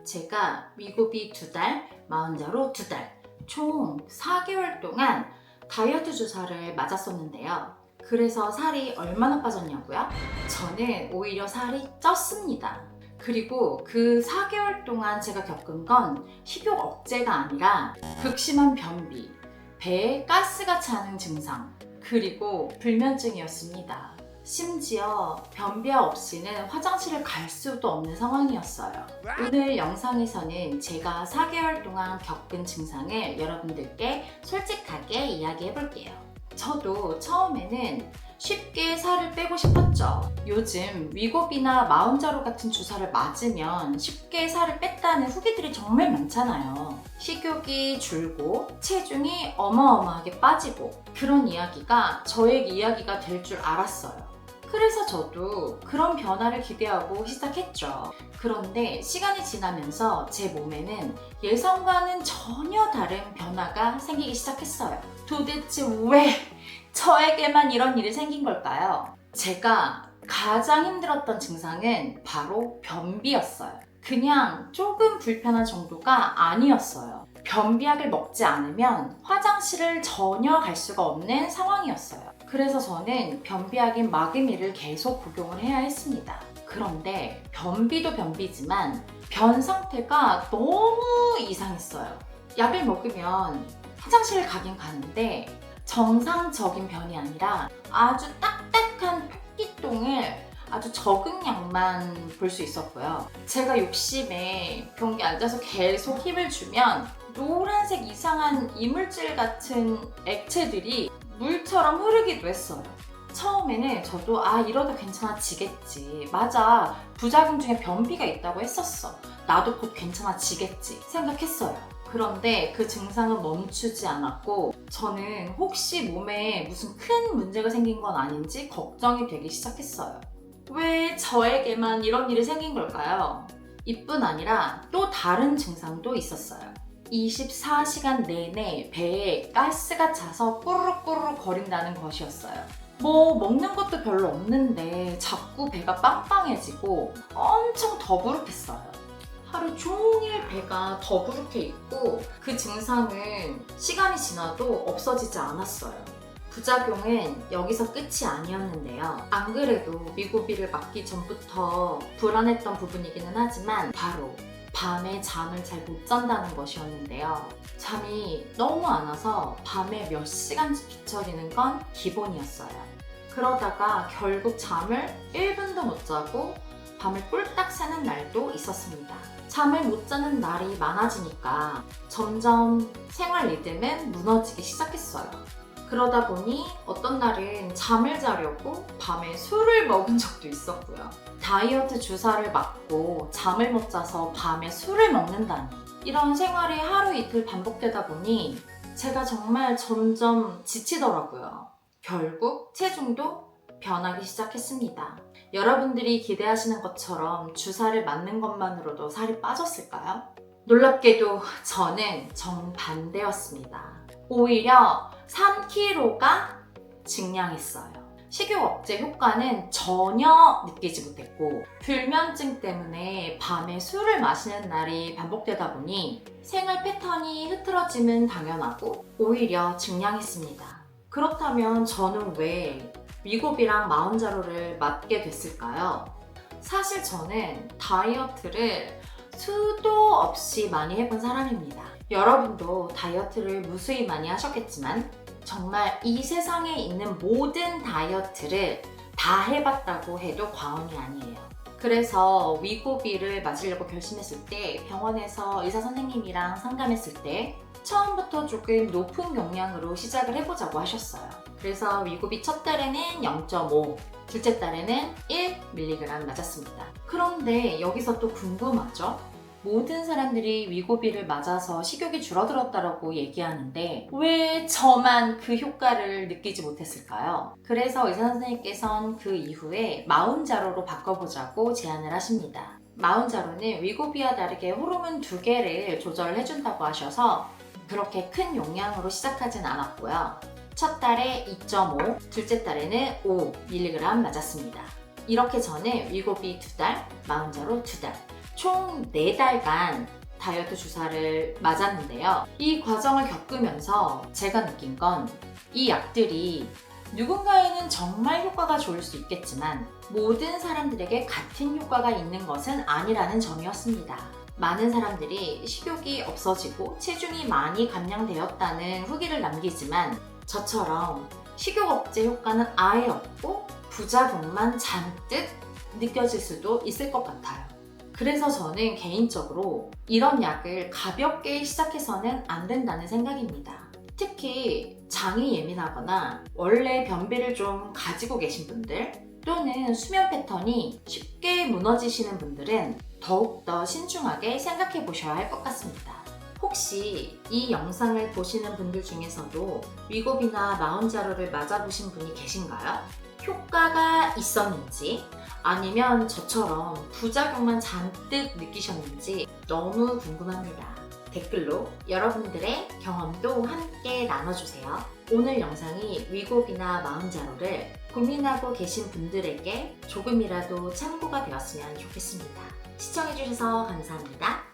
제가 위고비 2달, 마흔자로 2달, 총 4개월 동안 다이어트 주사를 맞았었는데요. 그래서 살이 얼마나 빠졌냐고요? 저는 오히려 살이 쪘습니다. 그리고 그 4개월 동안 제가 겪은 건 식욕 억제가 아니라 극심한 변비, 배에 가스가 차는 증상, 그리고 불면증이었습니다. 심지어 변비약 없이는 화장실을 갈 수도 없는 상황이었어요. 오늘 영상에서는 제가 4개월 동안 겪은 증상을 여러분들께 솔직하게 이야기해 볼게요. 저도 처음에는 쉽게 살을 빼고 싶었죠. 요즘 위고비나 마운자로 같은 주사를 맞으면 쉽게 살을 뺐다는 후기들이 정말 많잖아요. 식욕이 줄고 체중이 어마어마하게 빠지고 그런 이야기가 저의 이야기가 될 줄 알았어요. 그래서 저도 그런 변화를 기대하고 시작했죠. 그런데 시간이 지나면서 제 몸에는 예상과는 전혀 다른 변화가 생기기 시작했어요. 도대체 왜 저에게만 이런 일이 생긴 걸까요? 제가 가장 힘들었던 증상은 바로 변비였어요. 그냥 조금 불편한 정도가 아니었어요. 변비약을 먹지 않으면 화장실을 전혀 갈 수가 없는 상황이었어요. 그래서 저는 변비약인 마그미를 계속 복용을 해야 했습니다. 그런데 변비도 변비지만 변 상태가 너무 이상했어요. 약을 먹으면 화장실을 가긴 가는데 정상적인 변이 아니라 아주 딱딱한 토끼똥을 아주 적은 양만 볼 수 있었고요. 제가 욕심에 변기에 앉아서 계속 힘을 주면 노란색 이상한 이물질 같은 액체들이 물처럼 흐르기도 했어요. 처음에는 저도 이러다 괜찮아지겠지. 맞아, 부작용 중에 변비가 있다고 했었어. 나도 곧 괜찮아지겠지 생각했어요. 그런데 그 증상은 멈추지 않았고 저는 혹시 몸에 무슨 큰 문제가 생긴 건 아닌지 걱정이 되기 시작했어요. 왜 저에게만 이런 일이 생긴 걸까요? 이뿐 아니라 또 다른 증상도 있었어요. 24시간 내내 배에 가스가 차서 꾸르륵 거린다는 것이었어요. 먹는 것도 별로 없는데 자꾸 배가 빵빵해지고 엄청 더부룩했어요. 하루 종일 배가 더부룩해 있고 그 증상은 시간이 지나도 없어지지 않았어요. 부작용은 여기서 끝이 아니었는데요. 안 그래도 위고비를 맞기 전부터 불안했던 부분이기는 하지만 바로 밤에 잠을 잘 못 잔다는 것이었는데요. 잠이 너무 안 와서 밤에 몇 시간씩 뒤척이는 건 기본이었어요. 그러다가 결국 잠을 1분도 못 자고 밤을 꿀딱 새는 날도 있었습니다. 잠을 못 자는 날이 많아지니까 점점 생활 리듬은 무너지기 시작했어요. 그러다 보니 어떤 날은 잠을 자려고 밤에 술을 먹은 적도 있었고요. 다이어트 주사를 맞고 잠을 못 자서 밤에 술을 먹는다니. 이런 생활이 하루 이틀 반복되다 보니 제가 정말 점점 지치더라고요. 결국 체중도 변하기 시작했습니다. 여러분들이 기대하시는 것처럼 주사를 맞는 것만으로도 살이 빠졌을까요? 놀랍게도 저는 정반대였습니다. 오히려 3kg가 증량했어요. 식욕 억제 효과는 전혀 느끼지 못했고 불면증 때문에 밤에 술을 마시는 날이 반복되다 보니 생활 패턴이 흐트러짐은 당연하고 오히려 증량했습니다. 그렇다면 저는 왜 위고비랑 마운자로를 맞게 됐을까요? 사실 저는 다이어트를 수도 없이 많이 해본 사람입니다. 여러분도 다이어트를 무수히 많이 하셨겠지만 정말 이 세상에 있는 모든 다이어트를 다 해봤다고 해도 과언이 아니에요. 그래서 위고비를 맞으려고 결심했을 때 병원에서 의사 선생님이랑 상담했을 때 처음부터 조금 높은 용량으로 시작을 해보자고 하셨어요. 그래서 위고비 첫 달에는 0.5, 둘째 달에는 1mg 맞았습니다. 그런데 여기서 또 궁금하죠? 모든 사람들이 위고비를 맞아서 식욕이 줄어들었다고 얘기하는데 왜 저만 그 효과를 느끼지 못했을까요? 그래서 의사 선생님께서는 그 이후에 마운자로로 바꿔보자고 제안을 하십니다. 마운자로는 위고비와 다르게 호르몬 2개를 조절해준다고 하셔서 그렇게 큰 용량으로 시작하진 않았고요. 첫 달에 2.5, 둘째 달에는 5mg 맞았습니다. 이렇게 저는 위고비 2달, 마운자로 2달, 총 4달간 다이어트 주사를 맞았는데요. 이 과정을 겪으면서 제가 느낀 건 이 약들이 누군가에는 정말 효과가 좋을 수 있겠지만 모든 사람들에게 같은 효과가 있는 것은 아니라는 점이었습니다. 많은 사람들이 식욕이 없어지고 체중이 많이 감량되었다는 후기를 남기지만 저처럼 식욕 억제 효과는 아예 없고 부작용만 잔뜩 느껴질 수도 있을 것 같아요. 그래서 저는 개인적으로 이런 약을 가볍게 시작해서는 안 된다는 생각입니다. 특히 장이 예민하거나 원래 변비를 좀 가지고 계신 분들 또는 수면 패턴이 쉽게 무너지시는 분들은 더욱더 신중하게 생각해 보셔야 할 것 같습니다. 혹시 이 영상을 보시는 분들 중에서도 위고비나 마운자로를 맞아보신 분이 계신가요? 효과가 있었는지 아니면 저처럼 부작용만 잔뜩 느끼셨는지 너무 궁금합니다. 댓글로 여러분들의 경험도 함께 나눠주세요. 오늘 영상이 위고비나 마운자로를 고민하고 계신 분들에게 조금이라도 참고가 되었으면 좋겠습니다. 시청해주셔서 감사합니다.